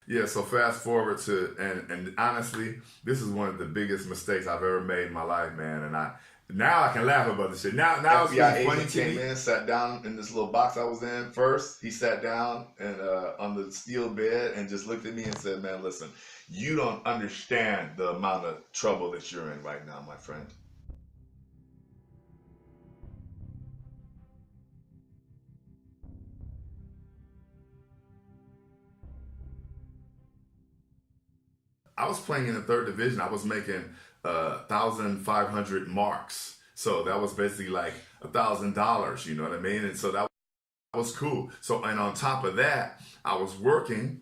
Yeah, so fast forward to, and honestly, this is one of the biggest mistakes I've ever made in my life, man. And now I can laugh about this shit. Now it's FBI really funny agent to came me. in, sat down in this little box I was in first. He sat down and on the steel bed and just looked at me and said, "Man, listen, you don't understand the amount of trouble that you're in right now, my friend." I was playing in the third division. I was making 1,500 marks. So that was basically like $1,000, you know what I mean? And so that was cool. So, and on top of that, I was working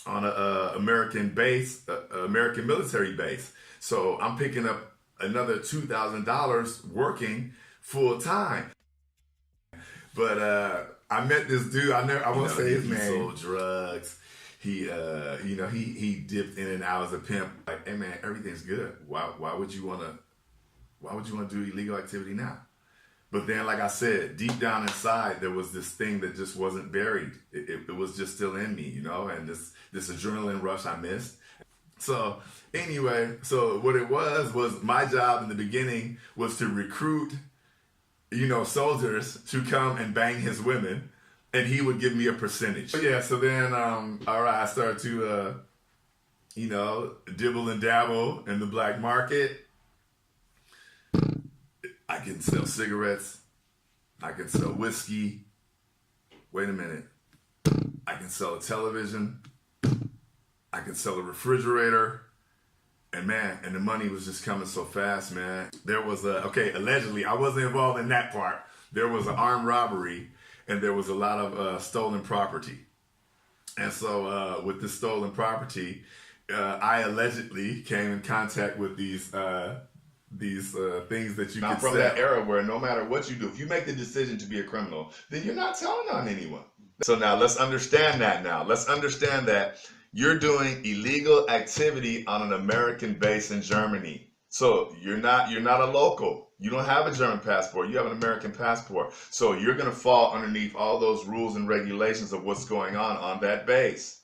on a American base, American military base. So I'm picking up another $2,000 working full time. But I met this dude. I won't say his name. He sold drugs. He dipped in and out as a pimp. Like, hey man, everything's good. Why would you wanna do illegal activity now? But then, like I said, deep down inside, there was this thing that just wasn't buried. It was just still in me, you know, and this adrenaline rush I missed. So anyway, so what it was my job in the beginning was to recruit, soldiers to come and bang his women, and he would give me a percentage. Yeah, so then, all right, I started to, dibble and dabble in the black market. I can sell cigarettes. I can sell whiskey. Wait a minute. I can sell a television. I can sell a refrigerator. And man, and the money was just coming so fast, man. There was allegedly, I wasn't involved in that part. There was an armed robbery and there was a lot of stolen property. And so with this stolen property, I allegedly came in contact with these things that you Now, can from sell. that era where no matter what you do, if you make the decision to be a criminal, then you're not telling on anyone. So now let's understand that now. Let's understand that you're doing illegal activity on an American base in Germany. So you're not a local. You don't have a German passport. You have an American passport. So you're going to fall underneath all those rules and regulations of what's going on that base.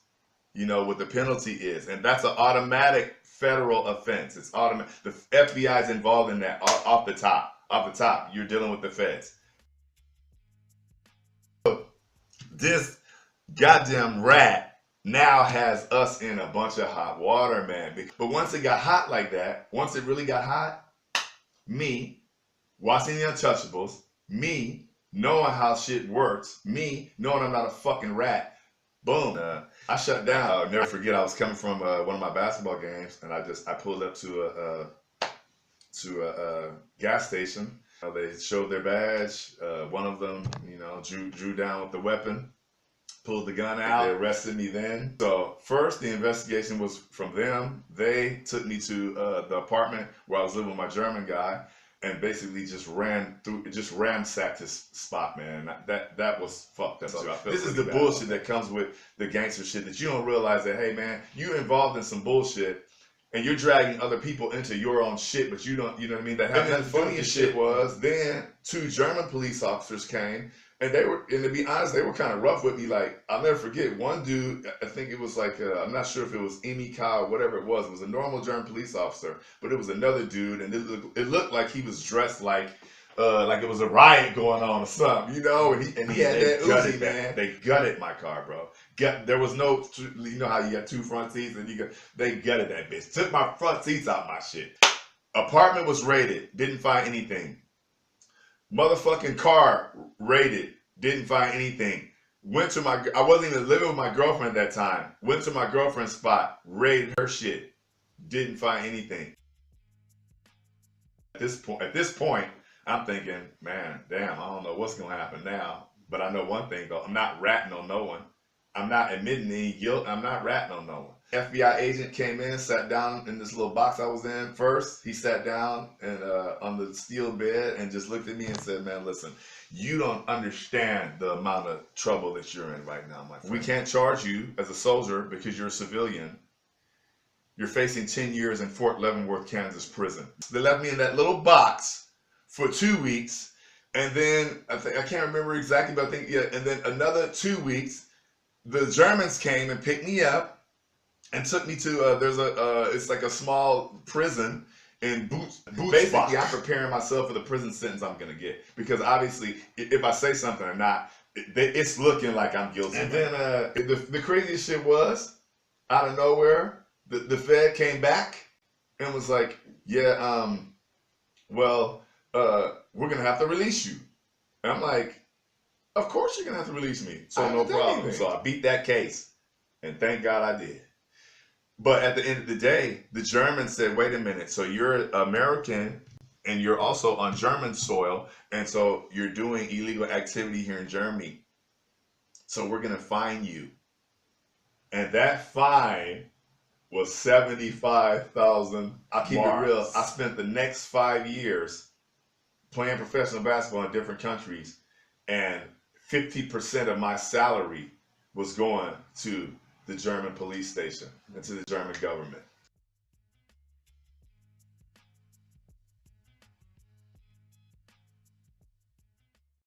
You know what the penalty is. And that's an automatic federal offense. It's automatic. The FBI is involved in that off the top. Off the top, you're dealing with the feds. This goddamn rat now has us in a bunch of hot water, man. But once it got hot like that, once it really got hot, me watching the Untouchables, me knowing how shit works, me knowing I'm not a fucking rat, boom. I shut down. I'll never forget. I was coming from one of my basketball games, and I pulled up to a gas station. They showed their badge. One of them, drew down with the weapon, pulled the gun out. They arrested me then. So first, the investigation was from them. They took me to the apartment where I was living with my German guy, and basically just ransacked his spot, man. That was fucked up. So this is the bullshit that comes with the gangster shit, that you don't realize that, hey man, you're involved in some bullshit and you're dragging other people into your own shit, but you don't, you know what I mean? And the funniest shit was, then 2 German police officers came, and to be honest, they were kind of rough with me. Like, I'll never forget, one dude, I think it was like, I'm not sure if it was Emika or whatever it was a normal German police officer, but it was another dude, and it looked like he was dressed like it was a riot going on or something, and he had that Uzi, man. They gutted my car, bro. There was no, you know how you got 2 front seats, and they gutted that bitch. Took my front seats out my shit. Apartment was raided, didn't find anything. Motherfucking car raided, didn't find anything. I wasn't even living with my girlfriend at that time. Went to my girlfriend's spot, raided her shit, didn't find anything. At this point, I'm thinking, man, damn, I don't know what's gonna happen now. But I know one thing though, I'm not ratting on no one. I'm not admitting any guilt. I'm not ratting on no one. FBI agent came in, sat down in this little box I was in first. He sat down and on the steel bed and just looked at me and said, man, listen, you don't understand the amount of trouble that you're in right now, my friend. We can't charge you as a soldier because you're a civilian. You're facing 10 years in Fort Leavenworth, Kansas prison. They left me in that little box for 2 weeks, and then I can't remember exactly, but I think, yeah, and then another 2 weeks, the Germans came and picked me up, and took me to there's a it's like a small prison in Butzbach. Basically, I'm preparing myself for the prison sentence I'm gonna get, because obviously, if I say something or not, it's looking like I'm guilty. And then the craziest shit was, out of nowhere, the Fed came back and was like, yeah, well, we're gonna have to release you. And I'm like, of course you're gonna have to release me. So no problem. So I beat that case, and thank God I did. But at the end of the day, the Germans said, wait a minute, so you're American and you're also on German soil, and so you're doing illegal activity here in Germany. So we're gonna fine you. And that fine was 75,000. I'll keep it real. I spent the next 5 years playing professional basketball in different countries, and 50% of my salary was going to the German police station and to the German government.